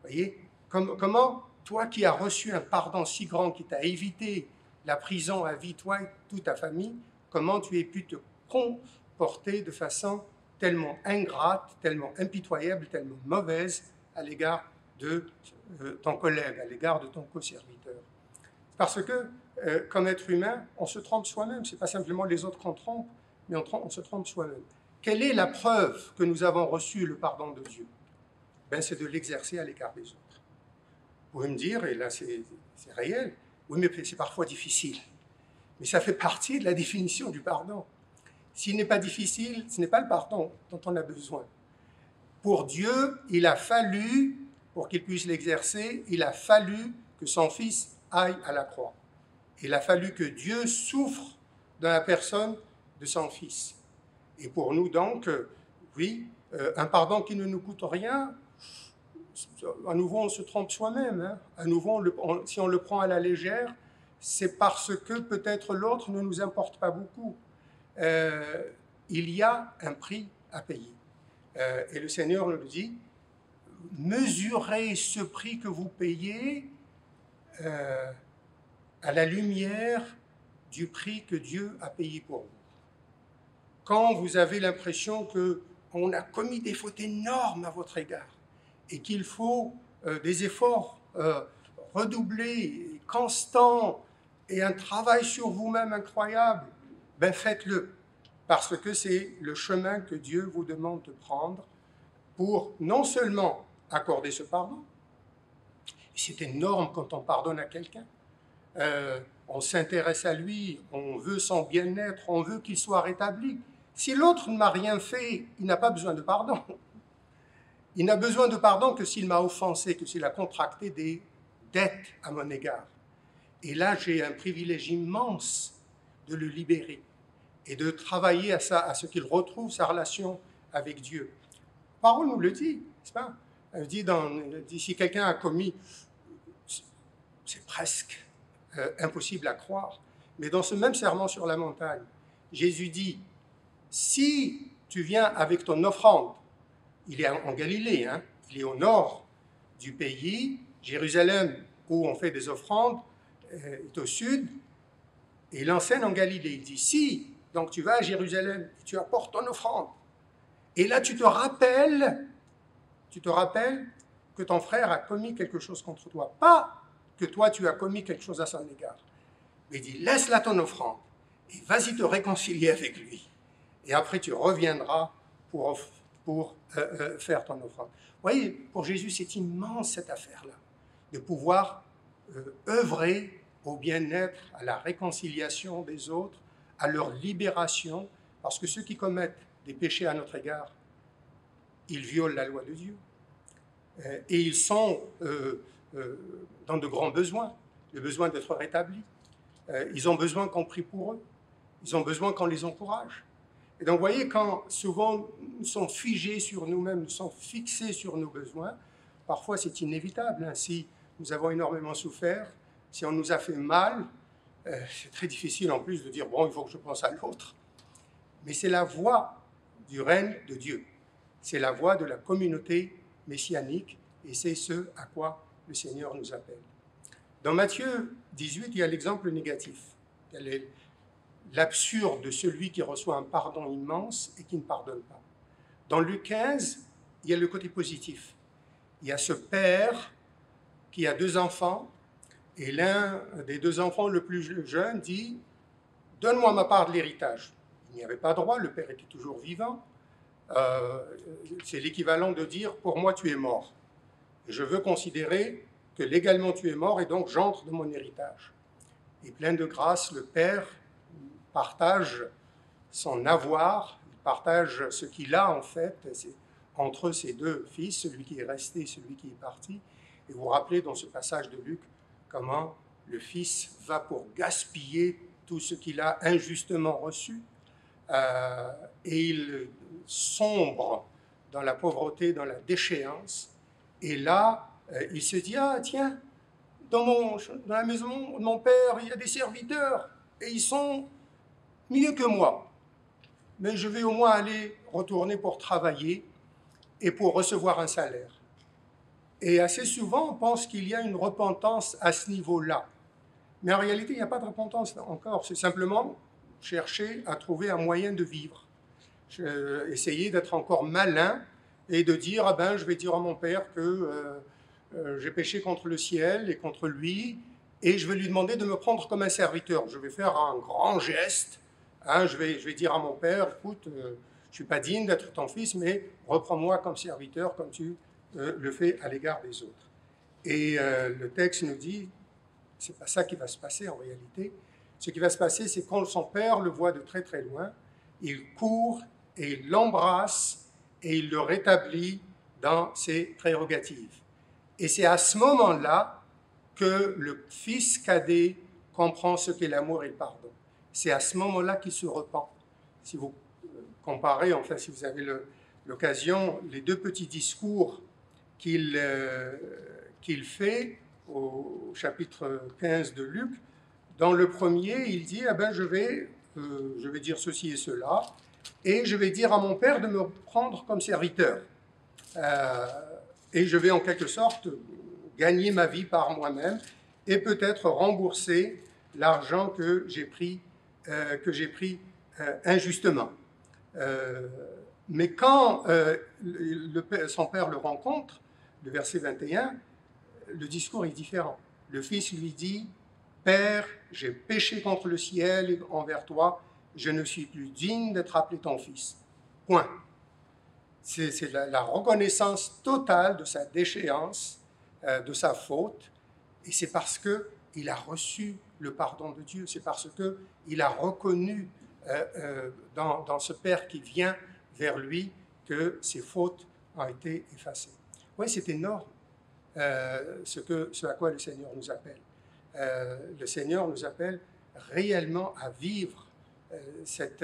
Speaker 4: Vous voyez, comment, toi qui as reçu un pardon si grand qui t'a évité la prison à vie, toi et toute ta famille, comment tu as pu te comporter de façon tellement ingrate, tellement impitoyable, tellement mauvaise à l'égard de ton collègue, à l'égard de ton co-serviteur? Parce que, comme être humain, on se trompe soi-même. Ce n'est pas simplement les autres qu'on trompe, mais on se trompe soi-même. Quelle est la preuve que nous avons reçu le pardon de Dieu? Ben, c'est de l'exercer à l'égard des autres. Vous pouvez me dire, et là c'est réel, oui, mais c'est parfois difficile. Mais ça fait partie de la définition du pardon. S'il n'est pas difficile, ce n'est pas le pardon dont on a besoin. Pour Dieu, il a fallu, pour qu'il puisse l'exercer, il a fallu que son Fils aille à la croix. Il a fallu que Dieu souffre dans la personne de son Fils. Et pour nous donc, oui, un pardon qui ne nous coûte rien, à nouveau on se trompe soi-même. Hein. À nouveau, si on le prend à la légère, c'est parce que peut-être l'autre ne nous importe pas beaucoup. Il y a un prix à payer. Et le Seigneur nous dit, mesurez ce prix que vous payez à la lumière du prix que Dieu a payé pour vous. Quand vous avez l'impression qu'on a commis des fautes énormes à votre égard et qu'il faut des efforts redoublés, constants et un travail sur vous-même incroyable, ben faites-le, parce que c'est le chemin que Dieu vous demande de prendre pour non seulement accorder ce pardon, c'est énorme quand on pardonne à quelqu'un, on s'intéresse à lui, on veut son bien-être, on veut qu'il soit rétabli. Si l'autre ne m'a rien fait, il n'a pas besoin de pardon. Il n'a besoin de pardon que s'il m'a offensé, que s'il a contracté des dettes à mon égard. Et là, j'ai un privilège immense de le libérer et de travailler à ce qu'il retrouve sa relation avec Dieu. La parole nous le dit, n'est-ce pas? Elle dit, si quelqu'un a commis, c'est presque impossible à croire, mais dans ce même sermon sur la montagne, Jésus dit, si tu viens avec ton offrande, il est en Galilée, hein, il est au nord du pays, Jérusalem, où on fait des offrandes, est au sud, et il enseigne en Galilée. Il dit, si, donc tu vas à Jérusalem, tu apportes ton offrande, et là tu te rappelles que ton frère a commis quelque chose contre toi, pas que toi tu as commis quelque chose à son égard. Mais il dit, laisse là ton offrande, et vas-y te réconcilier avec lui. Et après, tu reviendras pour faire ton offrande. Vous voyez, pour Jésus, c'est immense cette affaire-là, de pouvoir œuvrer au bien-être, à la réconciliation des autres, à leur libération, parce que ceux qui commettent des péchés à notre égard, ils violent la loi de Dieu. Et ils sont dans de grands besoins, le besoin d'être rétablis. Ils ont besoin qu'on prie pour eux. Ils ont besoin qu'on les encourage. Et donc, vous voyez, quand souvent nous sommes figés sur nous-mêmes, nous sommes fixés sur nos besoins, parfois c'est inévitable. Hein. Si nous avons énormément souffert, si on nous a fait mal, c'est très difficile en plus de dire, bon, il faut que je pense à l'autre. Mais c'est la voie du règne de Dieu. C'est la voie de la communauté messianique et c'est ce à quoi le Seigneur nous appelle. Dans Matthieu 18, il y a l'exemple négatif. Il y a l'absurde de celui qui reçoit un pardon immense et qui ne pardonne pas. Dans Luc 15, il y a le côté positif. Il y a ce père qui a 2 enfants et l'un des 2 enfants, le plus jeune, dit « Donne-moi ma part de l'héritage ». Il n'y avait pas droit, le père était toujours vivant. C'est l'équivalent de dire « Pour moi, tu es mort. Je veux considérer que légalement tu es mort et donc j'entre dans mon héritage. » Et plein de grâce, le père partage son avoir, il partage ce qu'il a en fait entre ses 2 fils, celui qui est resté et celui qui est parti. Et vous vous rappelez dans ce passage de Luc comment le fils va pour gaspiller tout ce qu'il a injustement reçu et il sombre dans la pauvreté, dans la déchéance. Et là, il se dit, ah tiens, dans la maison de mon père, il y a des serviteurs et ils sont mieux que moi. Mais je vais au moins aller retourner pour travailler et pour recevoir un salaire. Et assez souvent, on pense qu'il y a une repentance à ce niveau-là. Mais en réalité, il n'y a pas de repentance encore. C'est simplement chercher à trouver un moyen de vivre. Essayer d'être encore malin et de dire, ah ben, je vais dire à mon père que j'ai péché contre le ciel et contre lui, et je vais lui demander de me prendre comme un serviteur. Je vais faire un grand geste. Hein, je vais dire à mon père, écoute, je ne suis pas digne d'être ton fils, mais reprends-moi comme serviteur, comme tu le fais à l'égard des autres. Et le texte nous dit, c'est pas ça qui va se passer en réalité. Ce qui va se passer, c'est quand son père le voit de très très loin, il court et il l'embrasse et il le rétablit dans ses prérogatives. Et c'est à ce moment-là que le fils cadet comprend ce qu'est l'amour et le pardon. C'est à ce moment-là qu'il se repent. Si vous comparez, enfin si vous avez l'occasion, les 2 petits discours qu'il fait au chapitre 15 de Luc, dans le premier, il dit ah ben, je vais dire ceci et cela, et je vais dire à mon père de me prendre comme serviteur. Et je vais en quelque sorte gagner ma vie par moi-même et peut-être rembourser l'argent que j'ai pris injustement. Mais quand son père le rencontre, le verset 21, le discours est différent. Le fils lui dit « Père, j'ai péché contre le ciel et envers toi, je ne suis plus digne d'être appelé ton fils. » Point. C'est la reconnaissance totale de sa déchéance, de sa faute, et c'est parce qu'il a reçu le pardon de Dieu, c'est parce qu'il a reconnu dans ce Père qui vient vers lui que ses fautes ont été effacées. Oui, c'est énorme ce à quoi le Seigneur nous appelle. Le Seigneur nous appelle réellement à vivre cette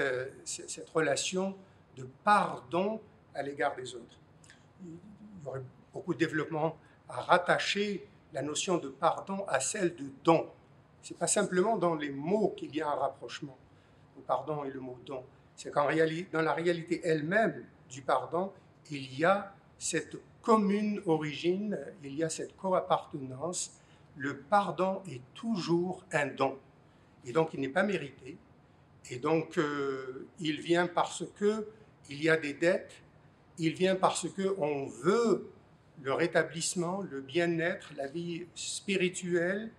Speaker 4: relation de pardon à l'égard des autres. Il y aurait beaucoup de développement à rattacher la notion de pardon à celle de don. Ce n'est pas simplement dans les mots qu'il y a un rapprochement, le pardon et le mot don. C'est qu'en réalité, dans la réalité elle-même du pardon, il y a cette commune origine, il y a cette co-appartenance. Le pardon est toujours un don. Et donc, il n'est pas mérité. Et donc, il vient parce qu'il y a des dettes. Il vient parce qu'on veut le rétablissement, le bien-être, la vie spirituelle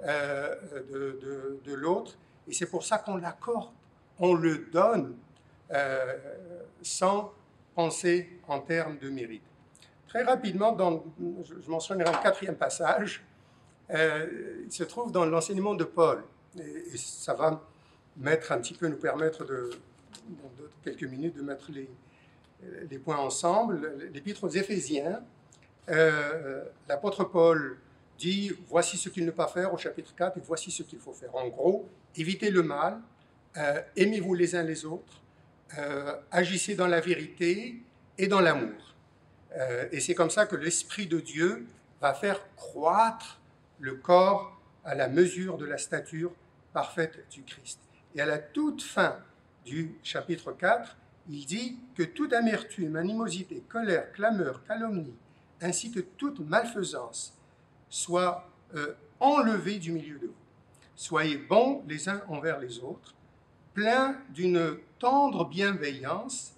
Speaker 4: de l'autre. Et c'est pour ça qu'on l'accorde. On le donne sans penser en termes de mérite. Très rapidement, je mentionnerai un 4e passage. Il se trouve dans l'enseignement de Paul. Et ça va nous permettre dans quelques minutes de mettre les points ensemble. L'épître aux Éphésiens, l'apôtre Paul dit « Voici ce qu'il ne faut pas faire » au chapitre 4 et « Voici ce qu'il faut faire ». En gros, évitez le mal, aimez-vous les uns les autres, agissez dans la vérité et dans l'amour. Et c'est comme ça que l'Esprit de Dieu va faire croître le corps à la mesure de la stature parfaite du Christ. Et à la toute fin du chapitre 4, il dit que toute amertume, animosité, colère, clameur, calomnie, ainsi que toute malfaisance soit enlevée du milieu de vous. Soyez bons les uns envers les autres, pleins d'une tendre bienveillance.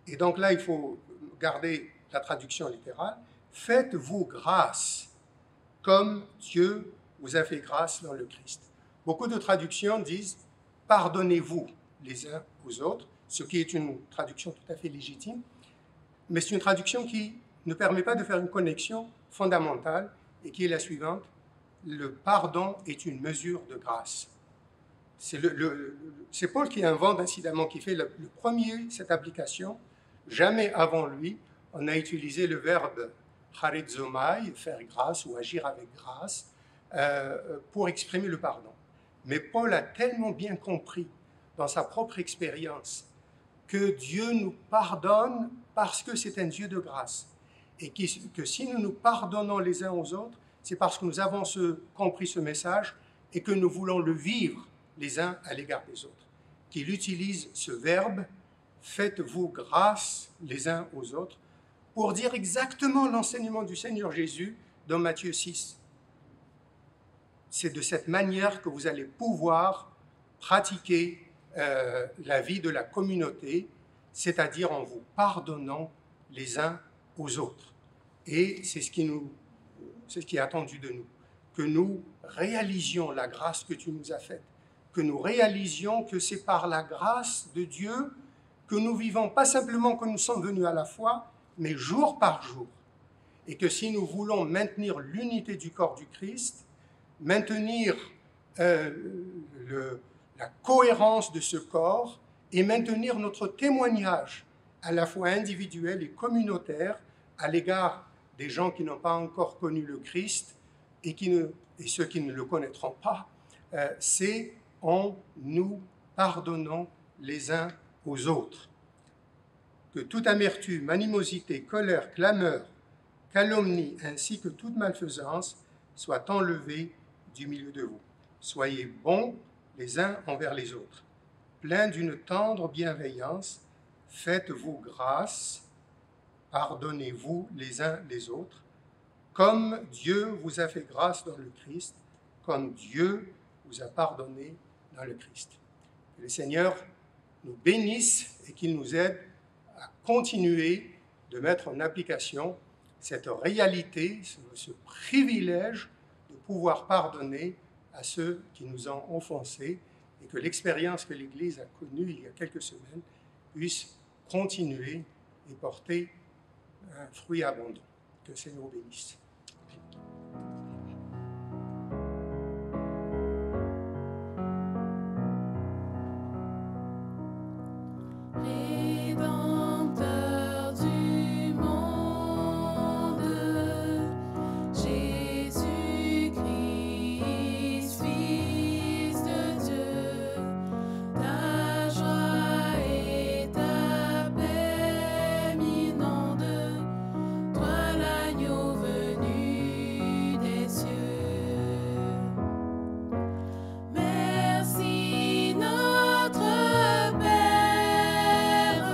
Speaker 4: Et donc là, il faut garder la traduction littérale. Faites-vous grâce, comme Dieu vous a fait grâce dans le Christ. Beaucoup de traductions disent « pardonnez-vous les uns aux autres », ce qui est une traduction tout à fait légitime, mais c'est une traduction qui ne permet pas de faire une connexion fondamentale et qui est la suivante. Le pardon est une mesure de grâce. C'est Paul qui invente incidemment, qui fait le premier cette application. Jamais avant lui, on a utilisé le verbe charizomai, faire grâce ou agir avec grâce, pour exprimer le pardon. Mais Paul a tellement bien compris dans sa propre expérience que Dieu nous pardonne parce que c'est un Dieu de grâce. Et que si nous nous pardonnons les uns aux autres, c'est parce que nous avons compris ce message et que nous voulons le vivre les uns à l'égard des autres. Qu'il utilise ce verbe « faites-vous grâce les uns aux autres » pour dire exactement l'enseignement du Seigneur Jésus dans Matthieu 6. C'est de cette manière que vous allez pouvoir pratiquer la vie de la communauté, c'est-à-dire en vous pardonnant les uns aux autres. Et c'est ce qui est attendu de nous, que nous réalisions la grâce que tu nous as faite, que nous réalisions que c'est par la grâce de Dieu que nous vivons, pas simplement que nous sommes venus à la foi, mais jour par jour. Et que si nous voulons maintenir l'unité du corps du Christ, maintenir la cohérence de ce corps et maintenir notre témoignage à la fois individuel et communautaire à l'égard des gens qui n'ont pas encore connu le Christ et ceux qui ne le connaîtront pas, c'est en nous pardonnant les uns aux autres. Que toute amertume, animosité, colère, clameur, calomnie ainsi que toute malfaisance soit enlevée du milieu de vous. Soyez bons les uns envers les autres, pleins d'une tendre bienveillance, faites-vous grâce, pardonnez-vous les uns les autres, comme Dieu vous a fait grâce dans le Christ, comme Dieu vous a pardonné dans le Christ. Que le Seigneur nous bénisse et qu'il nous aide à continuer de mettre en application cette réalité, ce privilège de pouvoir pardonner à ceux qui nous ont offensés et que l'expérience que l'Église a connue il y a quelques semaines puisse continuer et porter un fruit abondant. Que le Seigneur vous bénisse.
Speaker 5: Rédempteur du monde, Jésus-Christ, Fils de Dieu, ta joie et ta paix m'inondent, toi l'agneau venu des cieux. Merci notre Père,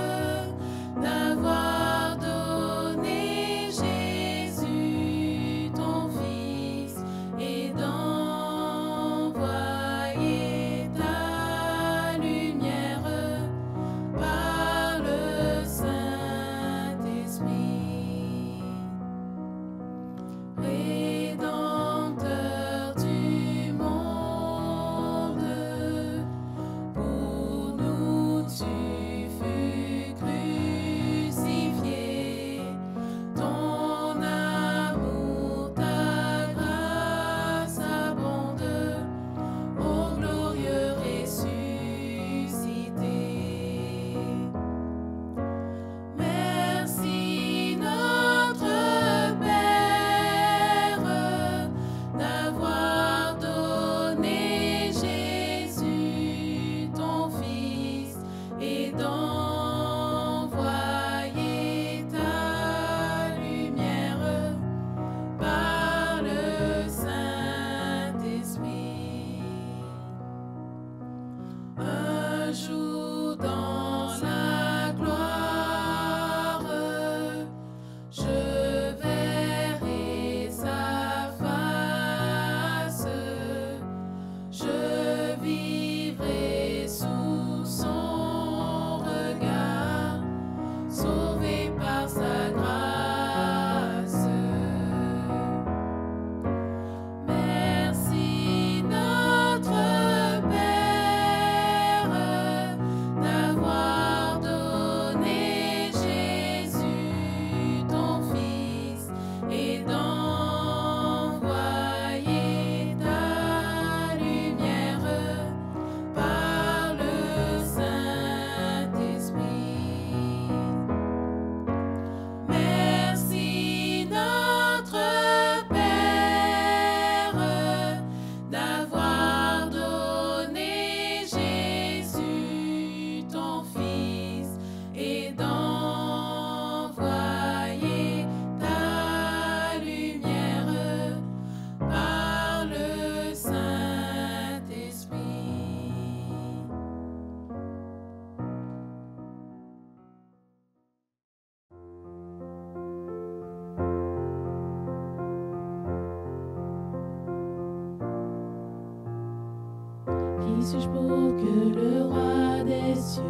Speaker 5: Qui suis-je pour que le roi des cieux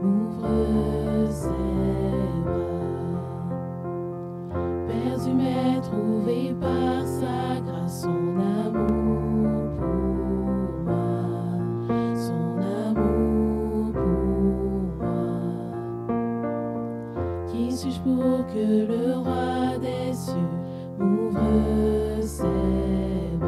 Speaker 5: m'ouvre ses bras? Perdu mais trouvé par sa grâce, son amour pour moi, son amour pour moi. Qui suis-je pour que le roi des cieux m'ouvre ses bras?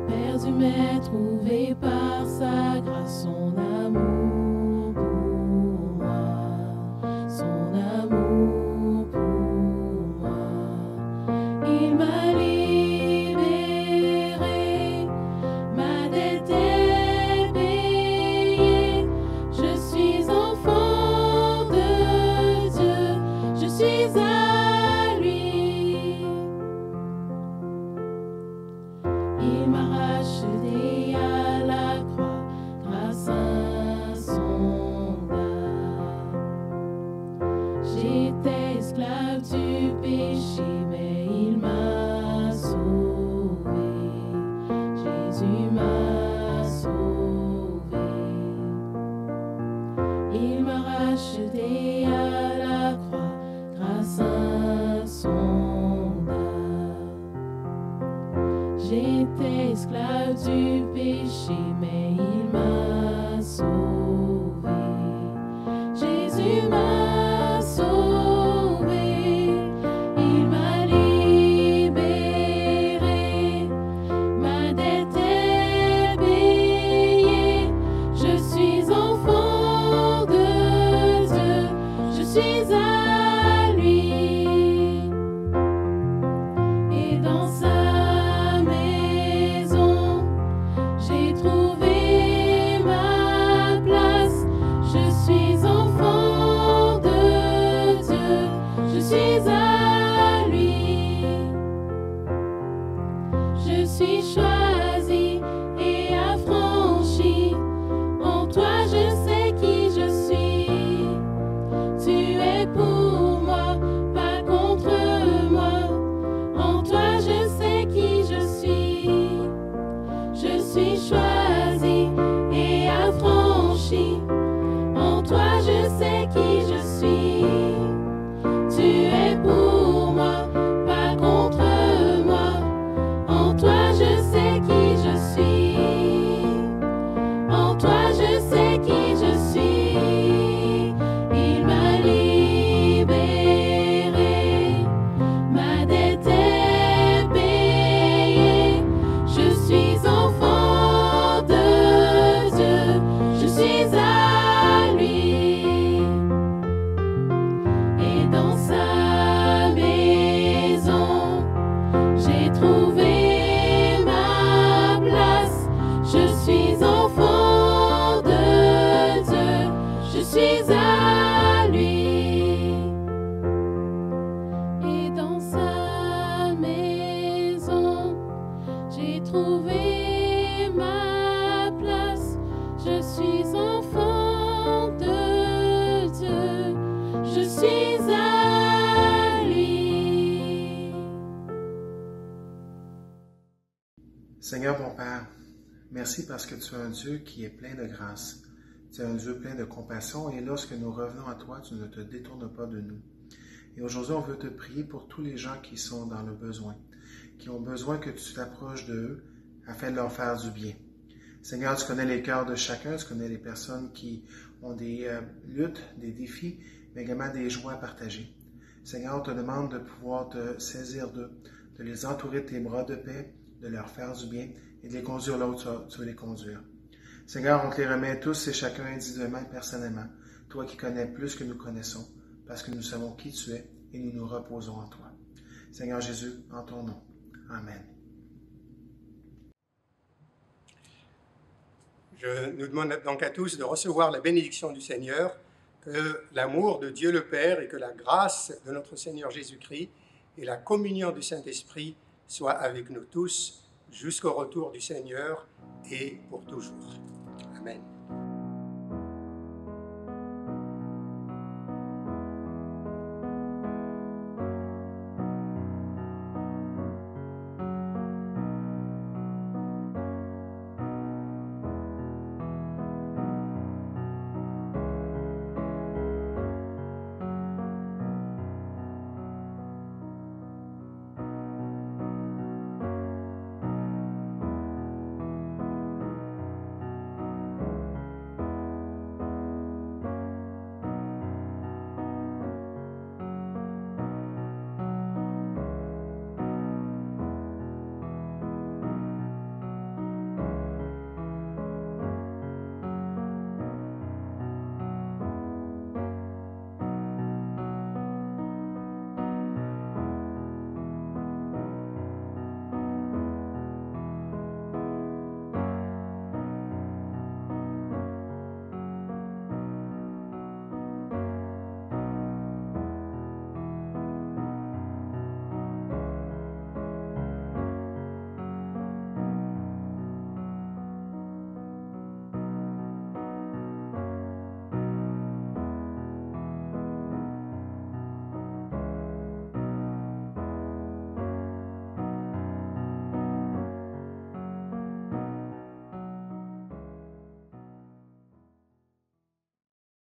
Speaker 5: Perdu mais trouvé par sa grâce, son amour pour moi, son amour pour moi. Il m'a libéré, ma dette est payée. Je suis enfant de Dieu, je suis à lui. Il m'a racheté à la croix grâce à son âme. J'étais esclave du péché, mais il m'a sauvé. Jésus m'a sauvé. Il m'a racheté à la croix grâce à son âme. J'étais esclave du péché, mais il m'a sauvé. Jésus m'a sauvé. Il m'a libéré. Ma dette est payée. Je suis enfant de Dieu. Je suis à lui. Et dans sa maison, j'ai trouvé ma place. Je suis enfant de Dieu. Je suis à lui. Je suis choisi et affranchi. En toi, je sais qui je suis. Tu es pour moi, pas contre moi. En toi, je sais qui je suis. Je suis choisi et affranchi. En toi, je sais qui je suis. Tu es pour moi, pas contre moi. En toi, je sais qui je suis. En toi, je sais qui je suis. Il m'a libéré. Ma dette est payée. Je suis enfant de Dieu. Je suis à lui. Et dans sa maison, j'ai trouvé ma place. Je suis enfant de Dieu. Je suis à lui. Et dans sa maison, j'ai trouvé ma place. Je suis enfant de Dieu. Je suis à lui.
Speaker 6: Seigneur mon Père, merci parce que tu es un Dieu qui est plein de grâce. Tu es un Dieu plein de compassion et lorsque nous revenons à toi, tu ne te détournes pas de nous. Et aujourd'hui, on veut te prier pour tous les gens qui sont dans le besoin, qui ont besoin que tu t'approches d'eux afin de leur faire du bien. Seigneur, tu connais les cœurs de chacun, tu connais les personnes qui ont des luttes, des défis, mais également des joies à partager. Seigneur, on te demande de pouvoir te saisir d'eux, de les entourer de tes bras de paix, de leur faire du bien et de les conduire là où tu veux les conduire. Seigneur, on te les remet tous et chacun individuellement et personnellement, toi qui connais plus que nous connaissons, parce que nous savons qui tu es et nous nous reposons en toi. Seigneur Jésus, en ton nom. Amen.
Speaker 4: Je nous demande donc à tous de recevoir la bénédiction du Seigneur, que l'amour de Dieu le Père et que la grâce de notre Seigneur Jésus-Christ et la communion du Saint-Esprit soient avec nous tous jusqu'au retour du Seigneur et pour toujours. Amen.